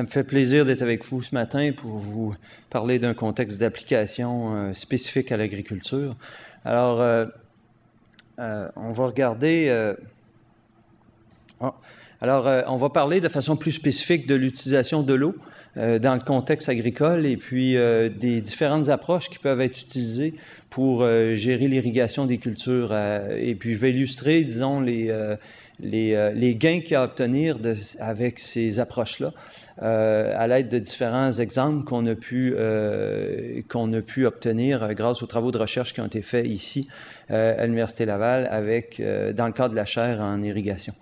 Ça me fait plaisir d'être avec vous ce matin pour vous parler d'un contexte d'application spécifique à l'agriculture. Alors, on va regarder... on va parler de façon plus spécifique de l'utilisation de l'eau dans le contexte agricole et puis des différentes approches qui peuvent être utilisées pour gérer l'irrigation des cultures. Et puis, je vais illustrer, disons, les gains qu'il y a à obtenir avec ces approches-là à l'aide de différents exemples qu'on a pu obtenir grâce aux travaux de recherche qui ont été faits ici à l'Université Laval dans le cadre de la chaire en irrigation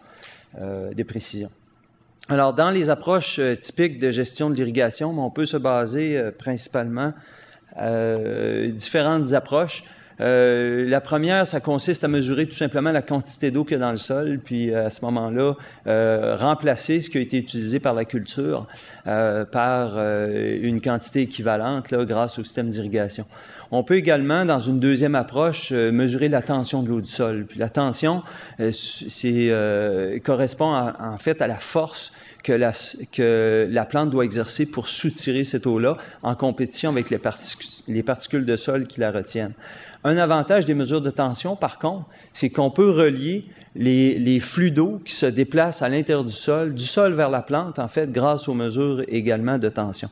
de précision. Alors, dans les approches typiques de gestion de l'irrigation, on peut se baser principalement différentes approches. La première, ça consiste à mesurer tout simplement la quantité d'eau qu'il y a dans le sol, puis à ce moment-là, remplacer ce qui a été utilisé par la culture par une quantité équivalente là, grâce au système d'irrigation. On peut également, dans une deuxième approche, mesurer la tension de l'eau du sol. Puis la tension, correspond en fait à la force que la plante doit exercer pour soutirer cette eau-là en compétition avec les particules de sol qui la retiennent. Un avantage des mesures de tension, par contre, c'est qu'on peut relier les flux d'eau qui se déplacent à l'intérieur du sol vers la plante, en fait, grâce aux mesures également de tension,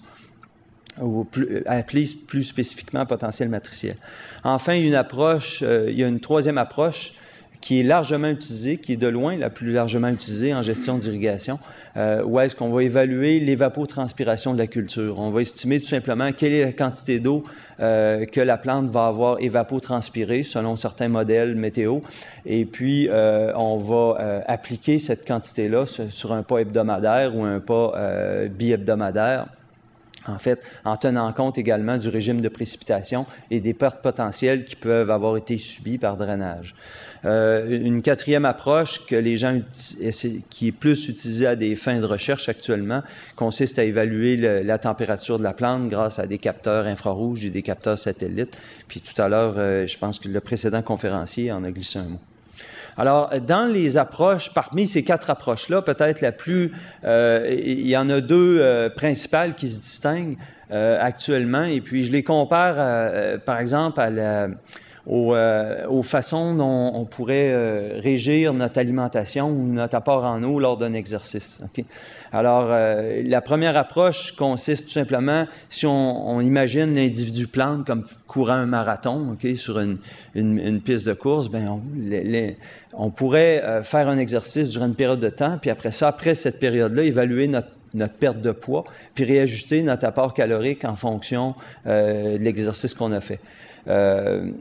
appelées plus spécifiquement potentiel matriciel. Enfin, il y a une troisième approche qui est largement utilisée, qui est de loin la plus largement utilisée en gestion d'irrigation, où est-ce qu'on va évaluer l'évapotranspiration de la culture. On va estimer tout simplement quelle est la quantité d'eau que la plante va avoir évapotranspirée selon certains modèles météo. Et puis, on va appliquer cette quantité-là sur un pas hebdomadaire ou un pas bi-hebdomadaire. En fait, en tenant compte également du régime de précipitation et des pertes potentielles qui peuvent avoir été subies par drainage. Une quatrième approche qui est plus utilisée à des fins de recherche actuellement consiste à évaluer la température de la plante grâce à des capteurs infrarouges et des capteurs satellites. Puis tout à l'heure, je pense que le précédent conférencier en a glissé un mot. Alors, dans les approches, parmi ces quatre approches-là, peut-être il y en a deux principales qui se distinguent actuellement, et puis je les compare, par exemple, aux façons dont on pourrait régir notre alimentation ou notre apport en eau lors d'un exercice. Okay? Alors, la première approche consiste tout simplement, si on imagine l'individu plante comme courant un marathon, okay, sur une piste de course, on pourrait faire un exercice durant une période de temps, puis après cette période-là, évaluer notre perte de poids, puis réajuster notre apport calorique en fonction de l'exercice qu'on a fait.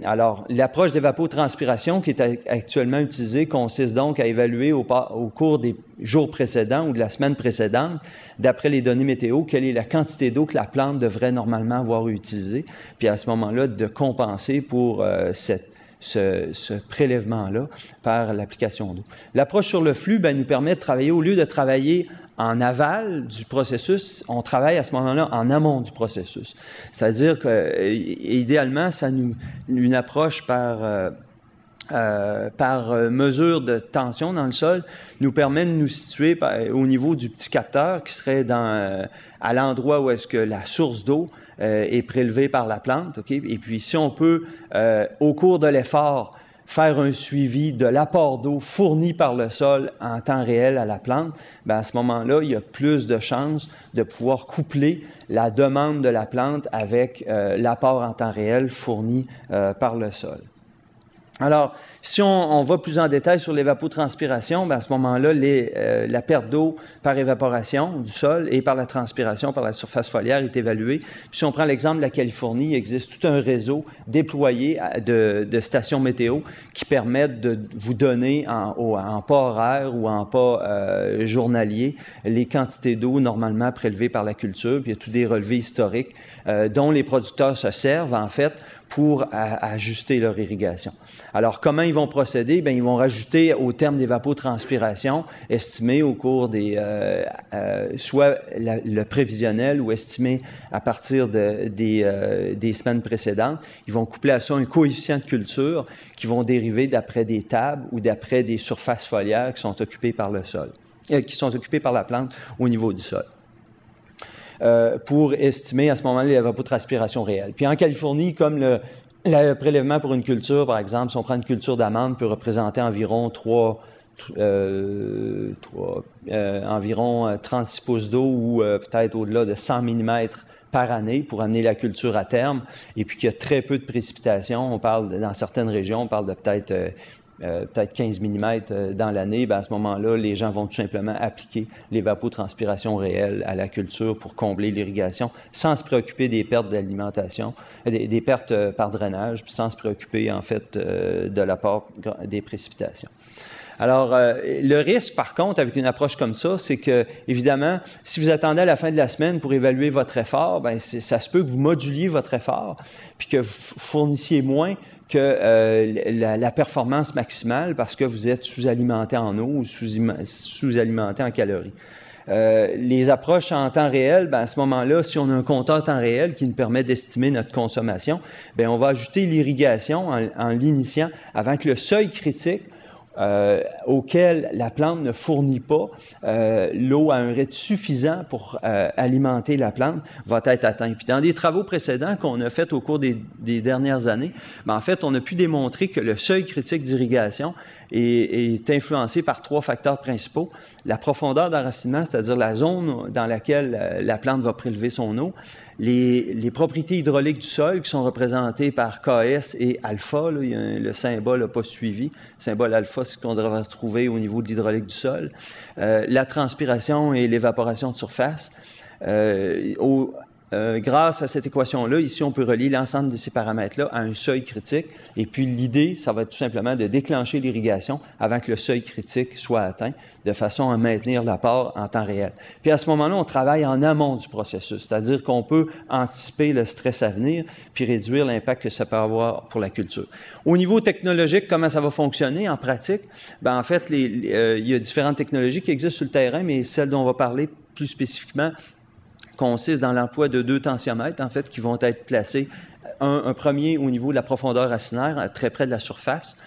Alors, l'approche d'évapotranspiration qui est actuellement utilisée consiste donc à évaluer au cours des jours précédents ou de la semaine précédente, d'après les données météo, quelle est la quantité d'eau que la plante devrait normalement avoir utilisée, puis à ce moment-là, de compenser pour ce prélèvement-là par l'application d'eau. L'approche sur le flux nous permet de travailler, au lieu de travailler en aval du processus, on travaille à ce moment-là en amont du processus. C'est-à-dire que, idéalement, une approche par mesure de tension dans le sol nous permet de nous situer au niveau du petit capteur qui serait à l'endroit où est-ce que la source d'eau est prélevée par la plante. Okay? Et puis, si on peut, au cours de l'effort, faire un suivi de l'apport d'eau fourni par le sol en temps réel à la plante, à ce moment-là, il y a plus de chances de pouvoir coupler la demande de la plante avec l'apport en temps réel fourni par le sol. Alors, si on va plus en détail sur l'évapotranspiration, à ce moment-là, la perte d'eau par évaporation du sol et par la transpiration par la surface foliaire est évaluée. Puis si on prend l'exemple de la Californie, il existe tout un réseau déployé de stations météo qui permettent de vous donner en pas horaire ou en pas journalier les quantités d'eau normalement prélevées par la culture. Puis il y a tous des relevés historiques dont les producteurs se servent, en fait, pour ajuster leur irrigation. Alors, comment ils vont procéder? Ils vont rajouter au terme d'évapotranspiration, estimé au cours soit le prévisionnel ou estimé à partir des semaines précédentes. Ils vont coupler à ça un coefficient de culture qui vont dériver d'après des tables ou d'après des surfaces foliaires qui sont occupées par le sol, qui sont occupées par la plante au niveau du sol. pour estimer à ce moment-là l'évapotranspiration réelle. Puis en Californie, comme le prélèvement pour une culture, par exemple, si on prend une culture d'amande, peut représenter environ environ 36 pouces d'eau ou peut-être au-delà de 100 mm par année pour amener la culture à terme, et puis qu'il y a très peu de précipitations. On parle, dans certaines régions, on parle de peut-être 15 mm dans l'année. À ce moment-là, les gens vont tout simplement appliquer l'évapotranspiration réelle à la culture pour combler l'irrigation, sans se préoccuper des pertes d'alimentation, des pertes par drainage, puis sans se préoccuper, en fait, de l'apport des précipitations. Alors, le risque, par contre, avec une approche comme ça, c'est que, évidemment, si vous attendez à la fin de la semaine pour évaluer votre effort, ça se peut que vous moduliez votre effort, puis que vous fournissiez moins que la performance maximale parce que vous êtes sous-alimenté en eau ou sous-alimenté en calories. Les approches en temps réel, à ce moment-là, si on a un compteur temps réel qui nous permet d'estimer notre consommation, on va ajouter l'irrigation en l'initiant avant que le seuil critique auquel la plante ne fournit pas l'eau à un rythme suffisant pour alimenter la plante va être atteint. Puis dans des travaux précédents qu'on a fait au cours des dernières années, en fait, on a pu démontrer que le seuil critique d'irrigation est influencé par 3 facteurs principaux. La profondeur d'enracinement, c'est-à-dire la zone dans laquelle la plante va prélever son eau, les propriétés hydrauliques du sol qui sont représentées par KS et alpha, là, le symbole n'a pas suivi. Le symbole alpha, c'est ce qu'on devrait retrouver au niveau de l'hydraulique du sol. La transpiration et l'évaporation de surface. Grâce à cette équation-là, ici, on peut relier l'ensemble de ces paramètres-là à un seuil critique. Et puis, l'idée, ça va être tout simplement de déclencher l'irrigation avant que le seuil critique soit atteint, de façon à maintenir l'apport en temps réel. Puis, à ce moment-là, on travaille en amont du processus, c'est-à-dire qu'on peut anticiper le stress à venir puis réduire l'impact que ça peut avoir pour la culture. Au niveau technologique, comment ça va fonctionner en pratique? En fait, il y a différentes technologies qui existent sur le terrain, mais celle dont on va parler plus spécifiquement consiste dans l'emploi de 2 tensiomètres, en fait, qui vont être placés, un premier au niveau de la profondeur racinaire, très près de la surface,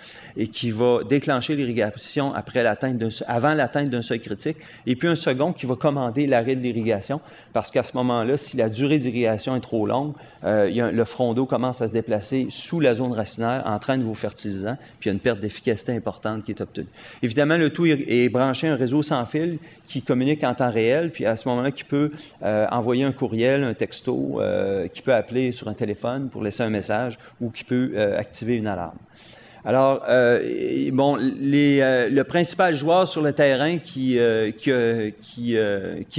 et qui va déclencher l'irrigation avant l'atteinte d'un seuil critique, et puis un second qui va commander l'arrêt de l'irrigation, parce qu'à ce moment-là, si la durée d'irrigation est trop longue, le front d'eau commence à se déplacer sous la zone racinaire, entraîne vos fertilisants, puis il y a une perte d'efficacité importante qui est obtenue. Évidemment, le tout est branché à un réseau sans fil qui communique en temps réel, puis à ce moment-là, qui peut envoyer un courriel, un texto, qui peut appeler sur un téléphone pour laisser un message, ou qui peut activer une alarme. Alors, le principal joueur sur le terrain qui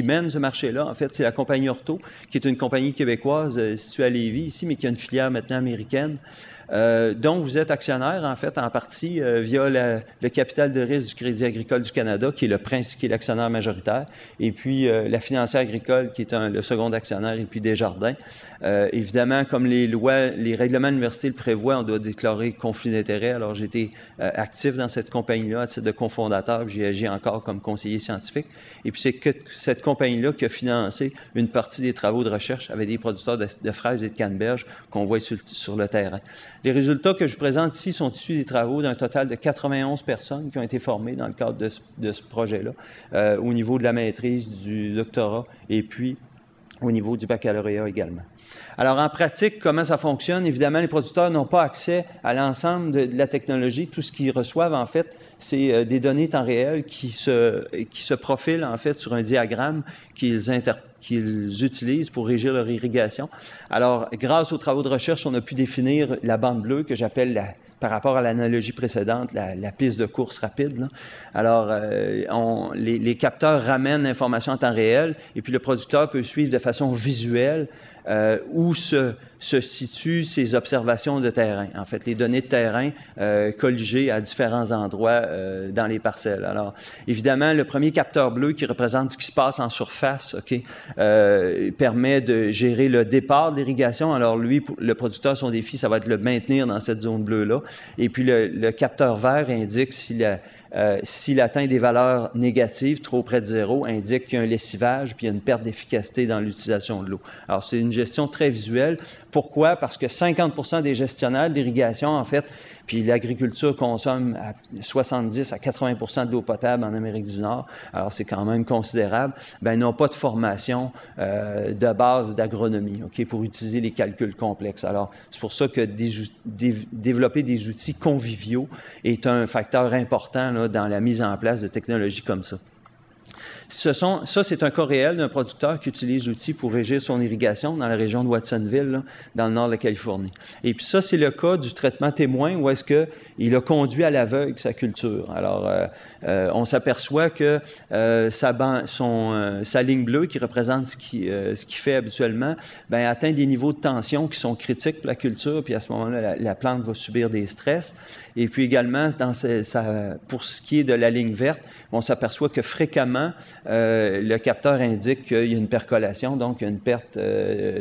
mène ce marché-là, en fait, c'est la compagnie Orto, qui est une compagnie québécoise située à Lévis ici, mais qui a une filière maintenant américaine, dont vous êtes actionnaire, en fait, en partie via le capital de risque du Crédit agricole du Canada, qui est l'actionnaire majoritaire, et puis la financière agricole, qui est le second actionnaire, et puis Desjardins. Évidemment, comme les règlements de l'université le prévoient, on doit déclarer conflit d'intérêts. Alors, j'ai été actif dans cette compagnie-là à titre de cofondateur, puis j'ai agi encore comme conseiller scientifique. Et puis, c'est cette compagnie-là qui a financé une partie des travaux de recherche avec des producteurs de fraises et de canneberges qu'on voit sur le terrain. Les résultats que je vous présente ici sont issus des travaux d'un total de 91 personnes qui ont été formées dans le cadre de ce projet-là, au niveau de la maîtrise, du doctorat et puis au niveau du baccalauréat également. Alors, en pratique, comment ça fonctionne? Évidemment, les producteurs n'ont pas accès à l'ensemble de la technologie. Tout ce qu'ils reçoivent, en fait, c'est des données temps réel qui se profilent, en fait, sur un diagramme qu'ils utilisent pour régir leur irrigation. Alors, grâce aux travaux de recherche, on a pu définir la bande bleue que j'appelle, par rapport à l'analogie précédente, la piste de course rapide, là. Alors, les capteurs ramènent l'information en temps réel et puis le producteur peut suivre de façon visuelle où se situent ses observations de terrain. En fait, les données de terrain colligées à différents endroits dans les parcelles. Alors, évidemment, le premier capteur bleu qui représente ce qui se passe en surface, permet de gérer le départ de l'irrigation. Alors, lui, le producteur, son défi, ça va être le maintenir dans cette zone bleue-là. Et puis, le capteur vert indique si s'il atteint des valeurs négatives, trop près de zéro, indique qu'il y a un lessivage puis il y a une perte d'efficacité dans l'utilisation de l'eau. Alors, c'est une gestion très visuelle. Pourquoi? Parce que 50% des gestionnaires d'irrigation, en fait, puis l'agriculture consomme à 70 à 80% de l'eau potable en Amérique du Nord, alors c'est quand même considérable, ben, n'ont pas de formation de base d'agronomie, OK, pour utiliser les calculs complexes. Alors, c'est pour ça que développer des outils conviviaux est un facteur important là, dans la mise en place de technologies comme ça. Ça, c'est un cas réel d'un producteur qui utilise l'outil pour régir son irrigation dans la région de Watsonville, là, dans le nord de la Californie. Et puis ça, c'est le cas du traitement témoin où est-ce qu'il a conduit à l'aveugle sa culture. Alors, on s'aperçoit que sa ligne bleue, qui représente ce qu'il fait habituellement, ben, atteint des niveaux de tension qui sont critiques pour la culture, puis à ce moment-là, la plante va subir des stress. Et puis également, pour ce qui est de la ligne verte, on s'aperçoit que fréquemment, le capteur indique qu'il y a une percolation, donc il y a une perte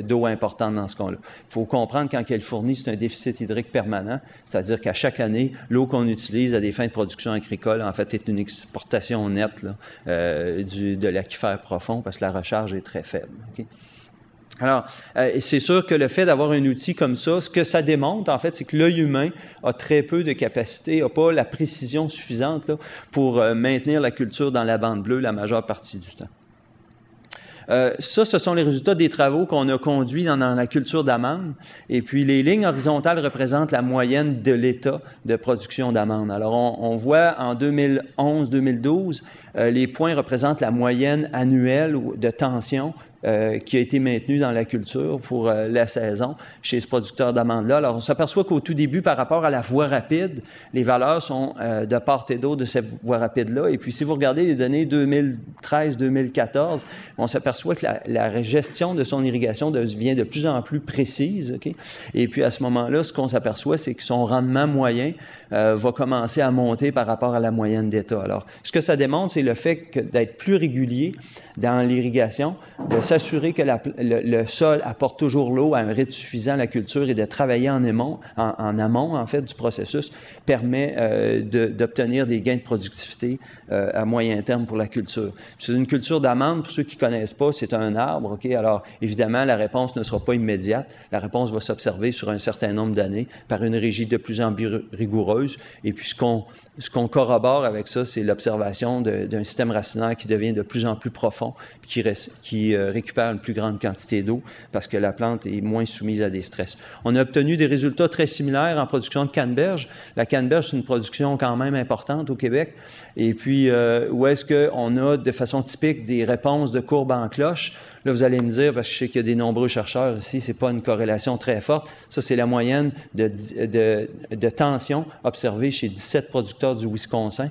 d'eau importante dans ce cas-là. Il faut comprendre qu'en Californie, c'est un déficit hydrique permanent, c'est-à-dire qu'à chaque année, l'eau qu'on utilise à des fins de production agricole, en fait, est une exportation nette là, de l'aquifère profond parce que la recharge est très faible. Okay? Alors, c'est sûr que le fait d'avoir un outil comme ça, ce que ça démontre, en fait, c'est que l'œil humain a très peu de capacité, n'a pas la précision suffisante là, pour maintenir la culture dans la bande bleue la majeure partie du temps. Ce sont les résultats des travaux qu'on a conduits dans la culture d'amandes. Et puis, les lignes horizontales représentent la moyenne de l'état de production d'amandes. Alors, on voit en 2011-2012, les points représentent la moyenne annuelle de tension qui a été maintenu dans la culture pour la saison chez ce producteur d'amandes-là. Alors, on s'aperçoit qu'au tout début, par rapport à la voie rapide, les valeurs sont de part et d'autre de cette voie rapide-là. Et puis, si vous regardez les données 2013-2014, on s'aperçoit que la gestion de son irrigation devient de plus en plus précise. Okay? Et puis, à ce moment-là, ce qu'on s'aperçoit, c'est que son rendement moyen va commencer à monter par rapport à la moyenne d'État. Alors, ce que ça démontre, c'est le fait d'être plus régulier dans l'irrigation, de s'assurer que le sol apporte toujours l'eau à un rythme suffisant à la culture et de travailler en amont, en fait, du processus, permet d'obtenir des gains de productivité à moyen terme pour la culture. C'est une culture d'amande, pour ceux qui ne connaissent pas, c'est un arbre. Okay? Alors, évidemment, la réponse ne sera pas immédiate. La réponse va s'observer sur un certain nombre d'années par une régie de plus en plus rigoureuse. Et puis, ce qu'on corrobore avec ça, c'est l'observation d'un système racinaire qui devient de plus en plus profond, qui récupère une plus grande quantité d'eau parce que la plante est moins soumise à des stress. On a obtenu des résultats très similaires en production de canneberge. La canneberge, c'est une production quand même importante au Québec. Et puis, où est-ce qu'on a de façon typique des réponses de courbes en cloche? Là, vous allez me dire, parce que je sais qu'il y a des nombreux chercheurs ici, c'est pas une corrélation très forte. Ça, c'est la moyenne de tension observée chez 17 producteurs du Wisconsin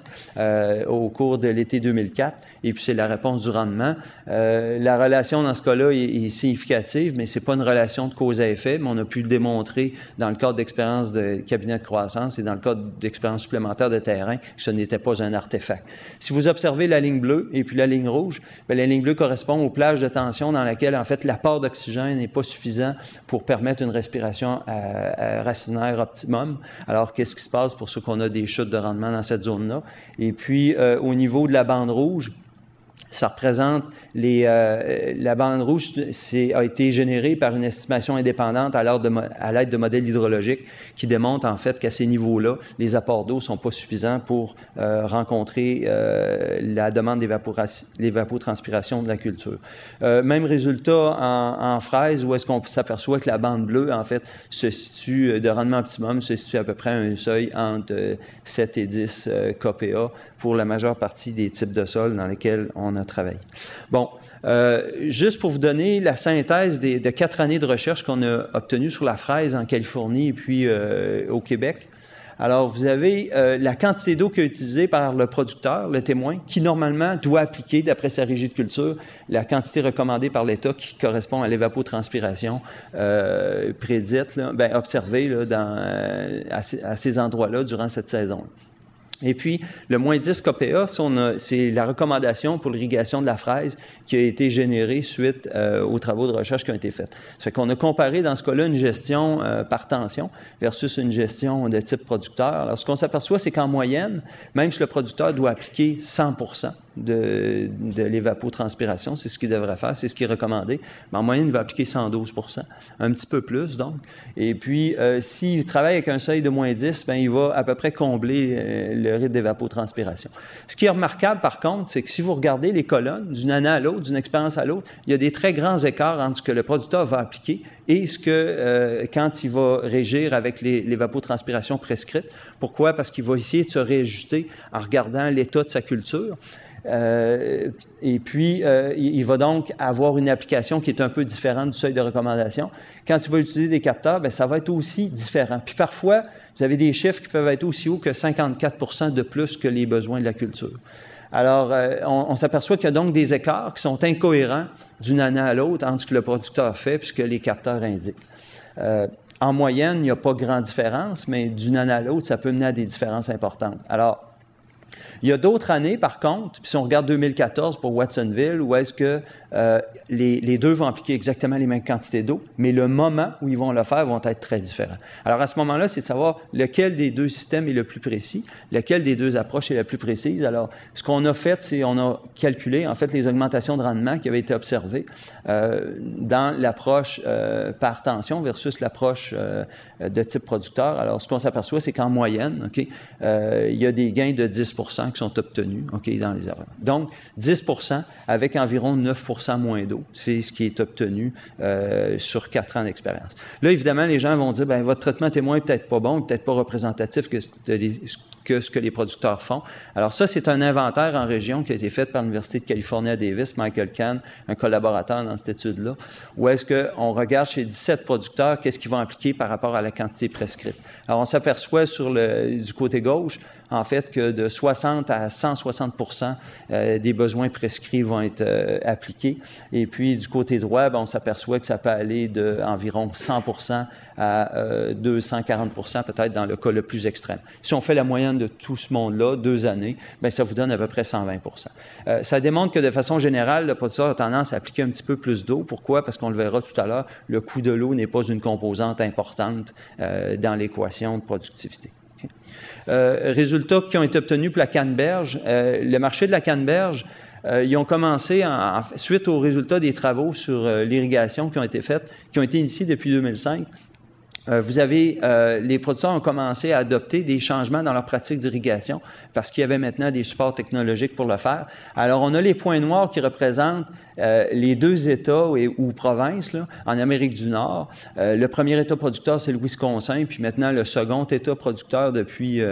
au cours de l'été 2004. Et puis, c'est la réponse du rendement. La relation, dans ce cas-là, est significative, mais c'est pas une relation de cause à effet, mais on a pu le démontrer dans le cadre d'expériences de cabinet de croissance et dans le cadre d'expériences supplémentaires de terrain, que ce n'était pas un artefact. Si vous observez la ligne bleue et puis la ligne rouge, bien, la ligne bleue correspond aux plages de tension dans laquelle, en fait, l'apport d'oxygène n'est pas suffisant pour permettre une respiration racinaire optimum. Alors, qu'est-ce qui se passe pour ceux qu'on a des chutes de rendement dans cette zone-là? Et puis, au niveau de la bande rouge, ça représente la bande rouge a été générée par une estimation indépendante à l'aide de modèles hydrologiques qui démontrent en fait qu'à ces niveaux-là, les apports d'eau ne sont pas suffisants pour rencontrer la demande d'évapotranspiration de la culture. Même résultat en fraises, où est-ce qu'on s'aperçoit que la bande bleue, en fait, se situe de rendement optimum, se situe à peu près à un seuil entre 7 et 10 kPa pour la majeure partie des types de sols dans lesquels on a travaillé. Bon, juste pour vous donner la synthèse de 4 années de recherche qu'on a obtenues sur la fraise en Californie et puis au Québec. Alors, vous avez la quantité d'eau qui est utilisée par le producteur, le témoin, qui normalement doit appliquer, d'après sa régie de culture, la quantité recommandée par l'État qui correspond à l'évapotranspiration prédite, là, observée là, à ces endroits-là durant cette saison. Et puis, le moins 10 kPa, c'est la recommandation pour l'irrigation de la fraise qui a été générée suite aux travaux de recherche qui ont été faits. Ça fait qu'on a comparé dans ce cas-là une gestion par tension versus une gestion de type producteur. Alors, ce qu'on s'aperçoit, c'est qu'en moyenne, même si le producteur doit appliquer 100% de l'évapotranspiration, c'est ce qu'il devrait faire, c'est ce qui est recommandé, mais en moyenne, il va appliquer 112%, un petit peu plus donc. Et puis, s'il travaille avec un seuil de moins 10, bien, il va à peu près combler le rythme d'évapotranspiration. Ce qui est remarquable, par contre, c'est que si vous regardez les colonnes d'une année à l'autre, d'une expérience à l'autre, il y a des très grands écarts entre ce que le producteur va appliquer et ce que, quand il va régir avec l'évapotranspiration prescrite. Pourquoi? Parce qu'il va essayer de se réajuster en regardant l'état de sa culture. Et puis, il va donc avoir une application qui est un peu différente du seuil de recommandation. Quand il va utiliser des capteurs, bien, ça va être aussi différent. Puis parfois, vous avez des chiffres qui peuvent être aussi hauts que 54% de plus que les besoins de la culture. Alors, on s'aperçoit qu'il y a donc des écarts qui sont incohérents d'une année à l'autre entre ce que le producteur fait et ce que les capteurs indiquent. En moyenne, il n'y a pas grande différence, mais d'une année à l'autre, ça peut mener à des différences importantes. Alors, il y a d'autres années, par contre, puis si on regarde 2014 pour Watsonville, où est-ce que les deux vont appliquer exactement les mêmes quantités d'eau, mais le moment où ils vont le faire vont être très différents. Alors, à ce moment-là, c'est de savoir lequel des deux systèmes est le plus précis, lequel des deux approches est la plus précise. Alors, ce qu'on a fait, c'est on a calculé, en fait, les augmentations de rendement qui avaient été observées dans l'approche par tension versus l'approche de type producteur. Alors, ce qu'on s'aperçoit, c'est qu'en moyenne, il y a des gains de 10% qui sont obtenus dans les erreurs. Donc, 10% avec environ 9% moins d'eau, c'est ce qui est obtenu sur 4 ans d'expérience. Là, évidemment, les gens vont dire, bien, votre traitement témoin est peut-être pas bon, peut-être pas représentatif que ce que les producteurs font. Alors ça, c'est un inventaire en région qui a été fait par l'Université de Californie à Davis, Michael Kahn, un collaborateur dans cette étude-là, où est-ce qu'on regarde chez 17 producteurs qu'est-ce qu'ils vont appliquer par rapport à la quantité prescrite. Alors, on s'aperçoit du côté gauche, en fait, que de 60 à 160% des besoins prescrits vont être appliqués. Et puis, du côté droit, bien, on s'aperçoit que ça peut aller d'environ 100% à 240% peut-être dans le cas le plus extrême. Si on fait la moyenne de tout ce monde-là, 2 années, bien, ça vous donne à peu près 120%. Ça démontre que de façon générale, le producteur a tendance à appliquer un petit peu plus d'eau. Pourquoi? Parce qu'on le verra tout à l'heure, le coût de l'eau n'est pas une composante importante dans l'équation de productivité. Résultats qui ont été obtenus pour la canneberge. Le marché de la canneberge, ils ont commencé, suite aux résultats des travaux sur l'irrigation qui ont été faits, qui ont été initiés depuis 2005, les producteurs ont commencé à adopter des changements dans leur pratique d'irrigation parce qu'il y avait maintenant des supports technologiques pour le faire. Alors, on a les points noirs qui représentent les 2 États ou provinces là, en Amérique du Nord. Le premier État producteur, c'est le Wisconsin, puis maintenant, le second État producteur depuis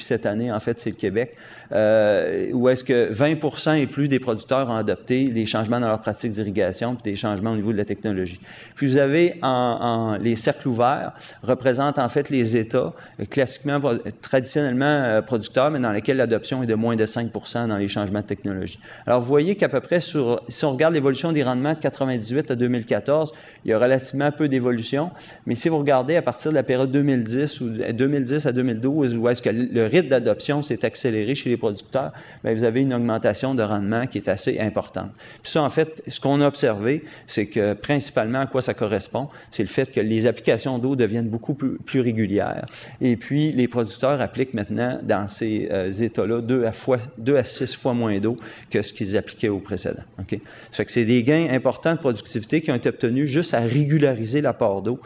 cette année, en fait, c'est le Québec, où est-ce que 20% et plus des producteurs ont adopté des changements dans leur pratique d'irrigation puis des changements au niveau de la technologie. Puis vous avez les cercles ouverts représentent en fait les États classiquement, traditionnellement producteurs, mais dans lesquels l'adoption est de moins de 5% dans les changements de technologie. Alors, vous voyez qu'à peu près si on regarde l'évolution des rendements de 98 à 2014, il y a relativement peu d'évolution, mais si vous regardez à partir de la période 2010 à 2012, où est-ce que le rythme d'adoption s'est accéléré chez les producteurs, bien, vous avez une augmentation de rendement qui est assez importante. Puis ça, en fait, ce qu'on a observé, c'est que principalement à quoi ça correspond, c'est le fait que les applications d'eau deviennent beaucoup plus régulières. Et puis, les producteurs appliquent maintenant dans ces états-là 2 à 6 fois moins d'eau que ce qu'ils appliquaient au précédent. Okay? Ça fait que c'est des gains importants de productivité qui ont été obtenus juste à régulariser l'apport d'eau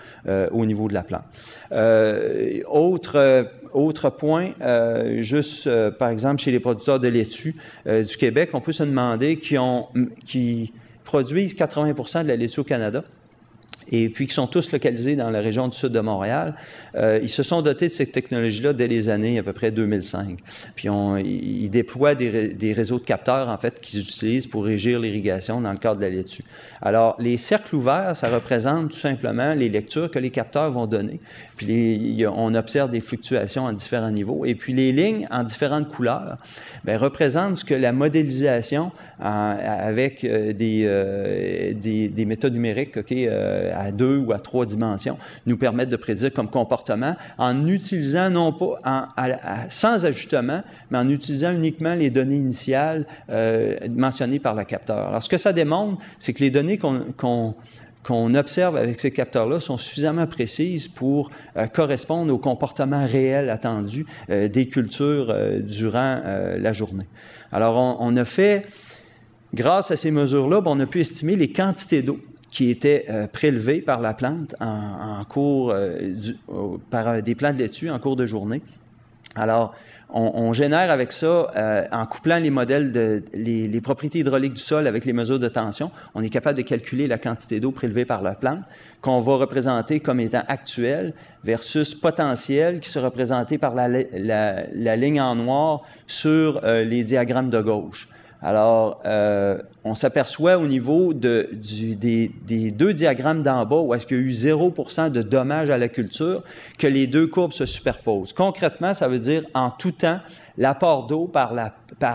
au niveau de la plante. Autre point, par exemple, chez les producteurs de laitue du Québec, on peut se demander qui produisent 80% de la laitue au Canada, et puis qui sont tous localisés dans la région du sud de Montréal. Ils se sont dotés de cette technologie-là dès les années à peu près 2005. Puis ils déploient des réseaux de capteurs, en fait, qu'ils utilisent pour régir l'irrigation dans le cadre de la laitue. Alors, les cercles ouverts, ça représente tout simplement les lectures que les capteurs vont donner. Puis on observe des fluctuations à différents niveaux. Et puis les lignes en différentes couleurs bien, représentent ce que la modélisation avec des méthodes numériques à 2 ou à 3 dimensions nous permettent de prédire comme comportement en utilisant non pas sans ajustement, mais en utilisant uniquement les données initiales mentionnées par le capteur. Alors, ce que ça démontre, c'est que les données qu'on observe avec ces capteurs-là sont suffisamment précises pour correspondre au comportement réel attendu des cultures durant la journée. Alors, on a fait, grâce à ces mesures-là, on a pu estimer les quantités d'eau qui étaient prélevées par la plante en cours par des plants de laitue en cours de journée. Alors, on génère avec ça, en couplant les modèles les propriétés hydrauliques du sol avec les mesures de tension, on est capable de calculer la quantité d'eau prélevée par la plante, qu'on va représenter comme étant actuelle versus potentielle, qui sera représentée par la ligne en noir sur les diagrammes de gauche. Alors, on s'aperçoit au niveau des 2 diagrammes d'en bas, où est-ce qu'il y a eu 0% de dommages à la culture, que les 2 courbes se superposent. Concrètement, ça veut dire, en tout temps, l'apport d'eau par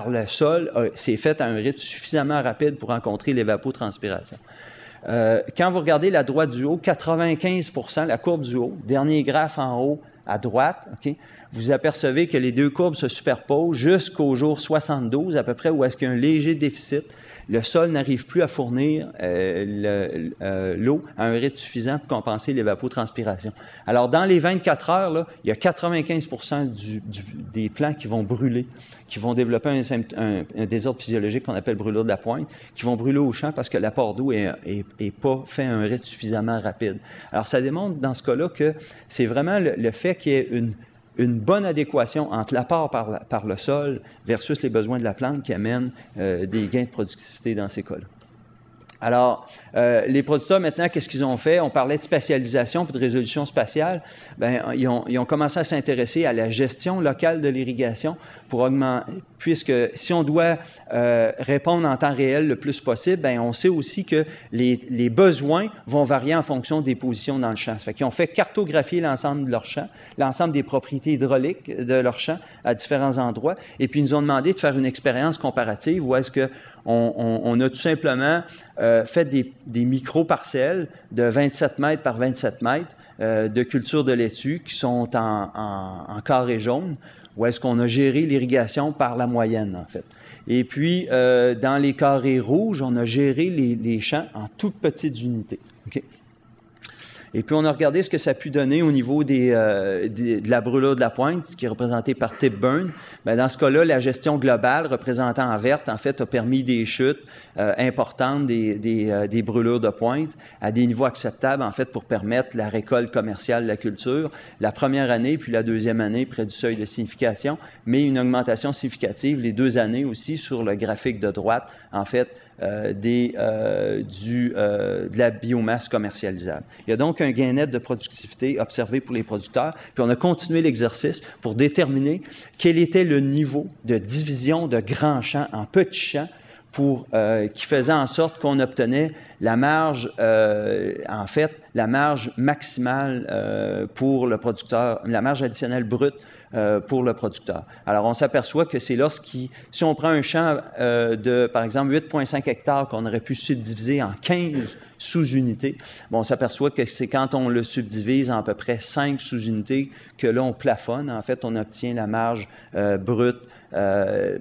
le sol s'est fait à un rythme suffisamment rapide pour rencontrer l'évapotranspiration. Quand vous regardez la droite du haut, 95%, la courbe du haut, dernier graphe en haut, à droite, okay, vous apercevez que les 2 courbes se superposent jusqu'au jour 72, à peu près, où est-ce qu'il y a un léger déficit. Le sol n'arrive plus à fournir l'eau à un rythme suffisant pour compenser l'évapotranspiration. Alors, dans les 24 heures, là, il y a 95% des plants qui vont brûler, qui vont développer un désordre physiologique qu'on appelle brûlure de la pointe, qui vont brûler au champ parce que l'apport d'eau est pas fait à un rythme suffisamment rapide. Alors, ça démontre dans ce cas-là que c'est vraiment le fait qu'il y ait une bonne adéquation entre l'apport par le sol versus les besoins de la plante qui amène des gains de productivité dans ces cas-là. Alors, les producteurs, maintenant, qu'est-ce qu'ils ont fait? On parlait de spatialisation puis de résolution spatiale. Bien, ils ont commencé à s'intéresser à la gestion locale de l'irrigation pour augmenter, puisque si on doit répondre en temps réel le plus possible, bien, on sait aussi que les besoins vont varier en fonction des positions dans le champ. Ça fait qu'ils ont fait cartographier l'ensemble de leur champ, l'ensemble des propriétés hydrauliques de leur champ à différents endroits, et puis ils nous ont demandé de faire une expérience comparative où est-ce que on a tout simplement fait des micro-parcelles de 27 mètres par 27 mètres de culture de laitue qui sont en carré jaune, où est-ce qu'on a géré l'irrigation par la moyenne, en fait. Et puis, dans les carrés rouges, on a géré les champs en toutes petites unités. Okay? Et puis, on a regardé ce que ça a pu donner au niveau de la brûlure de la pointe, ce qui est représenté par tip burn. Bien, dans ce cas-là, la gestion globale, représentée en verte, en fait, a permis des chutes importantes des brûlures de pointe à des niveaux acceptables, en fait, pour permettre la récolte commerciale de la culture. La première année, puis la deuxième année, près du seuil de signification, mais une augmentation significative les 2 années aussi sur le graphique de droite, en fait, de la biomasse commercialisable. Il y a donc un gain net de productivité observé pour les producteurs, puis on a continué l'exercice pour déterminer quel était le niveau de division de grands champs en petits champs qui faisait en sorte qu'on obtenait la marge, en fait, la marge maximale pour le producteur, la marge additionnelle brute pour le producteur. Alors, on s'aperçoit que c'est si on prend un champ de, par exemple, 8,5 hectares qu'on aurait pu subdiviser en 15 sous-unités, bon, on s'aperçoit que c'est quand on le subdivise en à peu près 5 sous-unités que là, on plafonne. En fait, on obtient la marge brute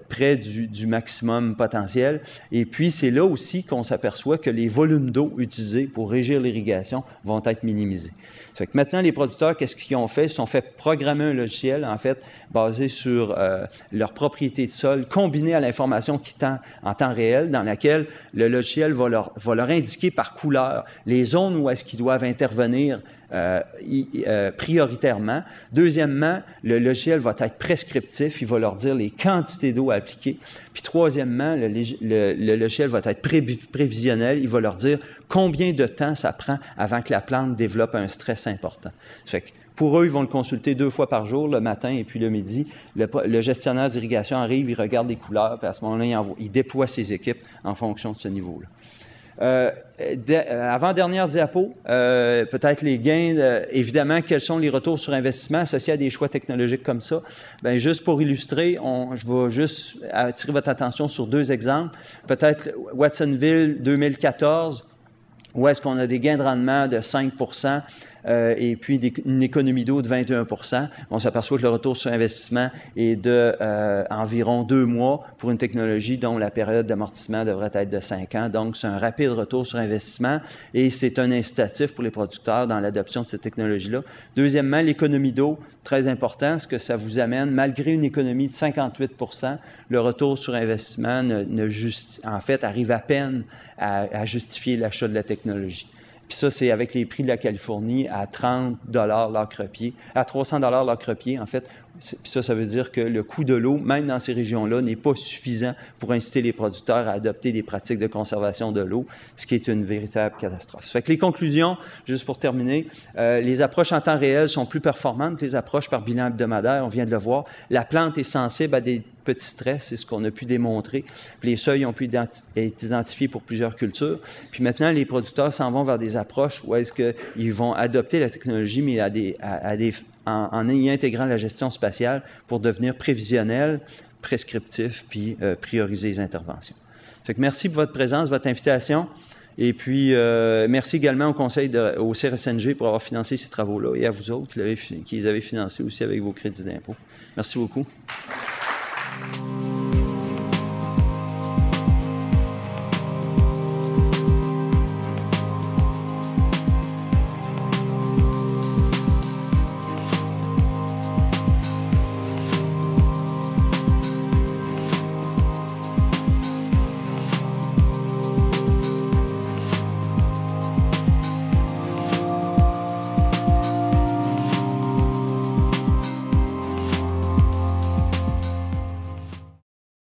près du maximum potentiel. Et puis, c'est là aussi qu'on s'aperçoit que les volumes d'eau utilisés pour régir l'irrigation vont être minimisés. Fait que maintenant, les producteurs, qu'est-ce qu'ils ont fait? Ils se sont fait programmer un logiciel, en fait, basé sur leur propriété de sol, combiné à l'information qui tend en temps réel, dans laquelle le logiciel va leur indiquer par couleur les zones où est-ce qu'ils doivent intervenir prioritairement. Deuxièmement, le logiciel va être prescriptif, il va leur dire les quantités d'eau à appliquer. Puis troisièmement, le logiciel va être prévisionnel, il va leur dire combien de temps ça prend avant que la plante développe un stress important. Ça fait que pour eux, ils vont le consulter 2 fois par jour, le matin et puis le midi. Le gestionnaire d'irrigation arrive, il regarde les couleurs, puis à ce moment-là, il déploie ses équipes en fonction de ce niveau-là. Avant-dernière diapo, peut-être les gains, évidemment, quels sont les retours sur investissement associés à des choix technologiques comme ça? Bien, juste pour illustrer, je vais juste attirer votre attention sur 2 exemples. Peut-être Watsonville 2014, où est-ce qu'on a des gains de rendement de 5 et puis une économie d'eau de 21 On s'aperçoit que le retour sur investissement est de environ 2 mois pour une technologie dont la période d'amortissement devrait être de 5 ans. Donc, c'est un rapide retour sur investissement et c'est un incitatif pour les producteurs dans l'adoption de cette technologie-là. Deuxièmement, l'économie d'eau, très important, ce que ça vous amène, malgré une économie de 58 le retour sur investissement en fait, arrive à peine à justifier l'achat de la technologie. Puis ça, c'est avec les prix de la Californie à 30 $ l'acre-pied, à 300 $ l'acre-pied, en fait. Puis ça veut dire que le coût de l'eau, même dans ces régions-là, n'est pas suffisant pour inciter les producteurs à adopter des pratiques de conservation de l'eau, ce qui est une véritable catastrophe. Ça fait que les conclusions, juste pour terminer, les approches en temps réel sont plus performantes que les approches par bilan hebdomadaire, on vient de le voir. La plante est sensible à des petits stress, c'est ce qu'on a pu démontrer. Puis les seuils ont pu être identifiés pour plusieurs cultures. Puis maintenant, les producteurs s'en vont vers des approches où est-ce qu'ils vont adopter la technologie, mais en y intégrant la gestion spatiale pour devenir prévisionnel, prescriptif, puis prioriser les interventions. Fait que merci pour votre présence, votre invitation. Et puis, merci également au conseil au CRSNG pour avoir financé ces travaux-là et à vous autres qui les avez financés aussi avec vos crédits d'impôt. Merci beaucoup.